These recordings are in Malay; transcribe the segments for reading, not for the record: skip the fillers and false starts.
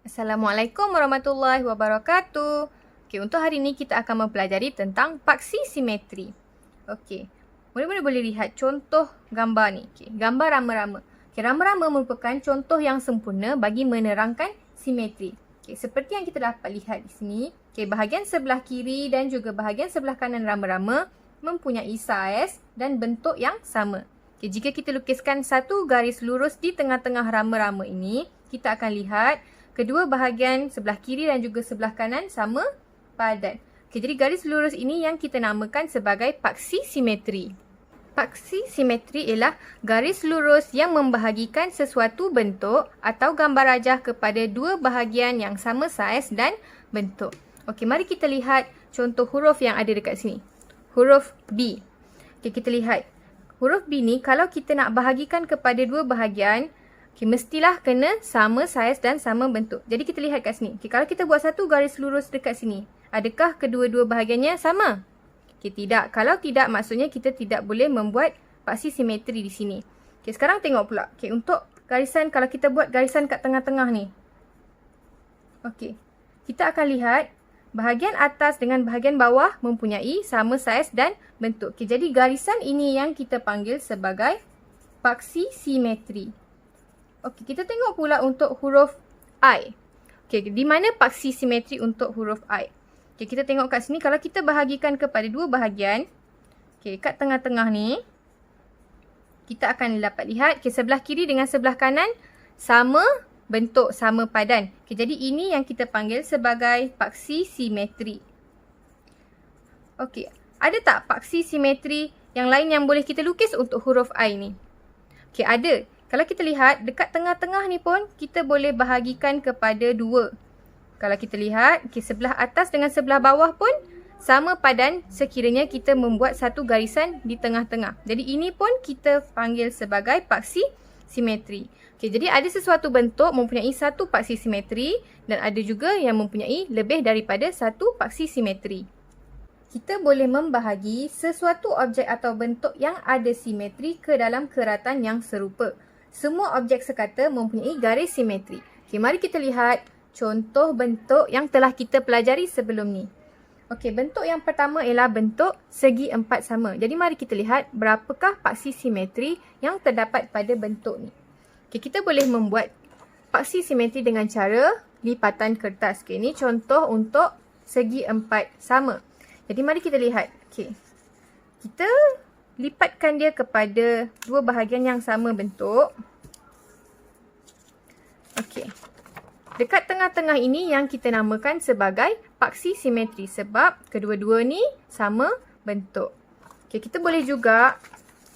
Assalamualaikum warahmatullahi wabarakatuh. Okey, untuk hari ini kita akan mempelajari tentang paksi simetri. Okey, mula-mula boleh lihat contoh gambar ni. Okey, gambar rama-rama. Okey, rama-rama merupakan contoh yang sempurna bagi menerangkan simetri. Okey, seperti yang kita dapat lihat di sini, okey, bahagian sebelah kiri dan juga bahagian sebelah kanan rama-rama mempunyai saiz dan bentuk yang sama. Okey, jika kita lukiskan satu garis lurus di tengah-tengah rama-rama ini, kita akan lihat kedua bahagian sebelah kiri dan juga sebelah kanan sama padan. Okey, jadi garis lurus ini yang kita namakan sebagai paksi simetri. Paksi simetri ialah garis lurus yang membahagikan sesuatu bentuk atau gambar rajah kepada dua bahagian yang sama saiz dan bentuk. Okey, mari kita lihat contoh huruf yang ada dekat sini. Huruf B. Okey, kita lihat. Huruf B ni kalau kita nak bahagikan kepada dua bahagian, okay, mestilah kena sama saiz dan sama bentuk. Jadi kita lihat kat sini. Okay, kalau kita buat satu garis lurus dekat sini, adakah kedua-dua bahagiannya sama? Okay, tidak. Kalau tidak, maksudnya kita tidak boleh membuat paksi simetri di sini. Okay, sekarang tengok pula. Okay, untuk garisan, kalau kita buat garisan kat tengah-tengah ni. Okay, kita akan lihat bahagian atas dengan bahagian bawah mempunyai sama saiz dan bentuk. Okay, jadi garisan ini yang kita panggil sebagai paksi simetri. Okey, kita tengok pula untuk huruf I. Okey, di mana paksi simetri untuk huruf I? Okey, kita tengok kat sini. Kalau kita bahagikan kepada dua bahagian, okey, kat tengah-tengah ni, kita akan dapat lihat, okey, sebelah kiri dengan sebelah kanan sama bentuk, sama padan. Okey, jadi ini yang kita panggil sebagai paksi simetri. Okey, ada tak paksi simetri yang lain yang boleh kita lukis untuk huruf I ni? Okey, ada. Kalau kita lihat, dekat tengah-tengah ni pun kita boleh bahagikan kepada dua. Kalau kita lihat, okay, sebelah atas dengan sebelah bawah pun sama padan sekiranya kita membuat satu garisan di tengah-tengah. Jadi ini pun kita panggil sebagai paksi simetri. Okay, jadi ada sesuatu bentuk mempunyai satu paksi simetri dan ada juga yang mempunyai lebih daripada satu paksi simetri. Kita boleh membahagi sesuatu objek atau bentuk yang ada simetri ke dalam keratan yang serupa. Semua objek sekata mempunyai garis simetri. Okey, mari kita lihat contoh bentuk yang telah kita pelajari sebelum ni. Okey, bentuk yang pertama ialah bentuk segi empat sama. Jadi mari kita lihat berapakah paksi simetri yang terdapat pada bentuk ni. Okey, kita boleh membuat paksi simetri dengan cara lipatan kertas. Okey, ini contoh untuk segi empat sama. Jadi mari kita lihat. Okey, kita lipatkan dia kepada dua bahagian yang sama bentuk. Okey. Dekat tengah-tengah ini yang kita namakan sebagai paksi simetri sebab kedua-dua ni sama bentuk. Okey, kita boleh juga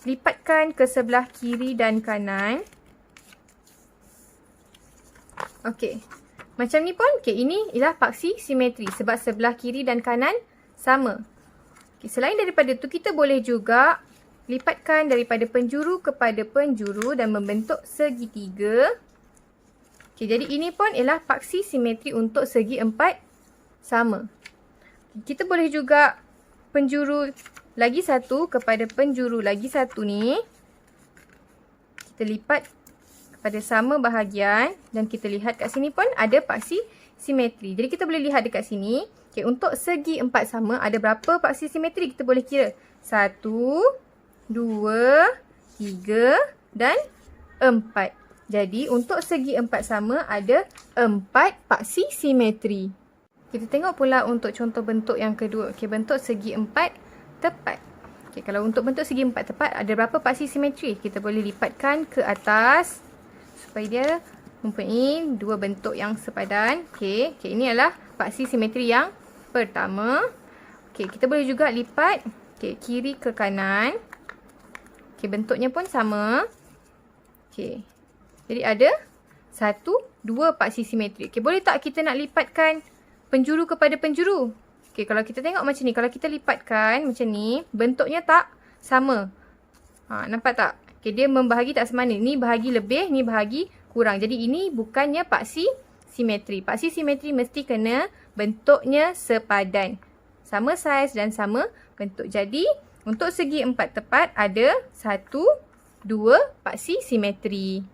lipatkan ke sebelah kiri dan kanan. Okey. Macam ni pun, okey, ini ialah paksi simetri sebab sebelah kiri dan kanan sama. Okey, selain daripada tu kita boleh juga lipatkan daripada penjuru kepada penjuru dan membentuk segitiga. Okey, jadi ini pun ialah paksi simetri untuk segi empat sama. Kita boleh juga penjuru lagi satu kepada penjuru lagi satu ni. Kita lipat kepada sama bahagian dan kita lihat kat sini pun ada paksi simetri. Jadi kita boleh lihat dekat sini. Okey, untuk segi empat sama ada berapa paksi simetri? Kita boleh kira. 1, 2, 3 dan 4. Jadi untuk segi empat sama ada 4 paksi simetri. Kita tengok pula untuk contoh bentuk yang kedua. Okey, bentuk segi empat tepat. Okey, kalau untuk bentuk segi empat tepat ada berapa paksi simetri? Kita boleh lipatkan ke atas supaya dia mempunyai dua bentuk yang sepadan. Okey, ini adalah paksi simetri yang pertama. Okey, kita boleh juga lipat kiri ke kanan. Okey, bentuknya pun sama. Okey. Jadi ada 1, 2 paksi simetri. Okey, boleh tak kita nak lipatkan penjuru kepada penjuru? Okey, kalau kita tengok macam ni, kalau kita lipatkan macam ni, bentuknya tak sama. Nampak tak? Okey, dia membahagi tak semana. Ni bahagi lebih, ni bahagi kurang. Jadi ini bukannya paksi simetri. Paksi simetri mesti kena bentuknya sepadan. Sama saiz dan sama bentuk. Jadi untuk segi empat tepat ada 1, 2 paksi simetri.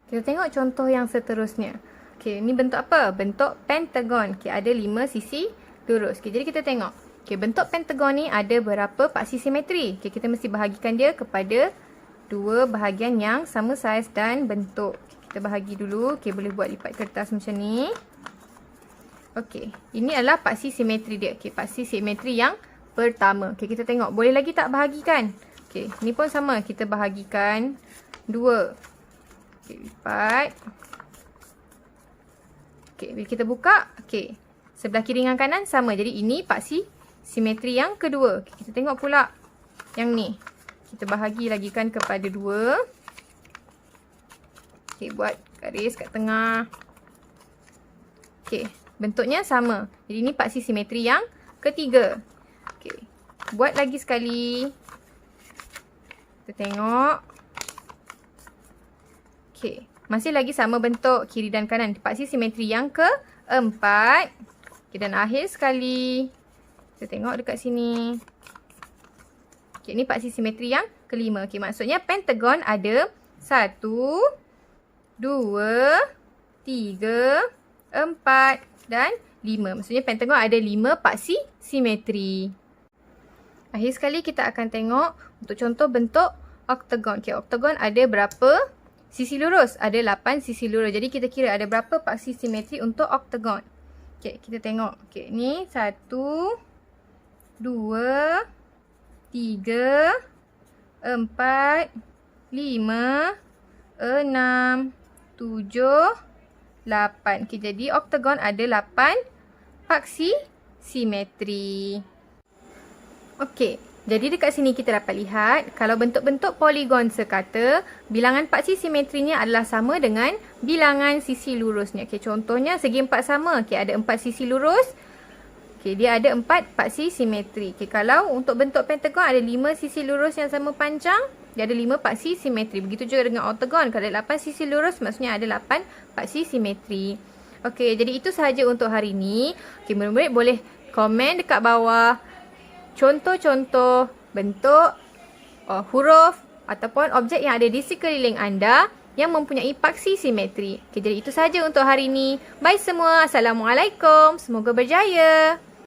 Kita tengok contoh yang seterusnya. Okey, ni bentuk apa? Bentuk pentagon. Okey, ada 5 sisi lurus. Okey, jadi kita tengok. Okey, bentuk pentagon ni ada berapa paksi simetri? Okey, kita mesti bahagikan dia kepada dua bahagian yang sama saiz dan bentuk. Okey, kita bahagi dulu. Okey, boleh buat lipat kertas macam ni. Okey, ini adalah paksi simetri dia. Okey, paksi simetri yang pertama. Okey, kita tengok. Boleh lagi tak bahagikan? Okey, ni pun sama. Kita bahagikan 2. Okey, lipat. Okey, bila kita buka, okey. Sebelah kiri dengan kanan sama. Jadi ini paksi simetri yang kedua. Okay, kita tengok pula yang ni. Kita bahagi lagi kan kepada 2. Okey, buat garis kat tengah. Okey, bentuknya sama. Jadi ini paksi simetri yang ketiga. Okey, buat lagi sekali. Kita tengok. Okey, masih lagi sama bentuk kiri dan kanan. Paksi simetri yang keempat. Okay, dan akhir sekali. Kita tengok dekat sini. Okay, ni paksi simetri yang kelima. Okay, maksudnya pentagon ada 1, 2, 3, 4 dan 5. Maksudnya pentagon ada 5 paksi simetri. Akhir sekali kita akan tengok untuk contoh bentuk oktagon. Okay, oktagon ada berapa sisi lurus? Ada 8 sisi lurus. Jadi kita kira ada berapa paksi simetri untuk oktagon. Okay, kita tengok. Okay, ni 1, 2, 3, 4, 5, 6, 7, 8. Okay, jadi oktagon ada 8 paksi simetri. Okey, jadi dekat sini kita dapat lihat kalau bentuk-bentuk poligon sekata, bilangan paksi simetrinya adalah sama dengan bilangan sisi lurusnya. Okey, contohnya segi 4 sama. Okey, ada 4 sisi lurus. Okey, dia ada 4 paksi simetri. Okey, kalau untuk bentuk pentagon ada 5 sisi lurus yang sama panjang, dia ada 5 paksi simetri. Begitu juga dengan oktagon. Kalau ada 8 sisi lurus, maksudnya ada 8 paksi simetri. Okey, jadi itu sahaja untuk hari ini. Okey, murid-murid boleh komen dekat bawah contoh-contoh bentuk huruf ataupun objek yang ada di sekeliling anda yang mempunyai paksi simetri. Okey, jadi itu sahaja untuk hari ini. Bye semua. Assalamualaikum. Semoga berjaya.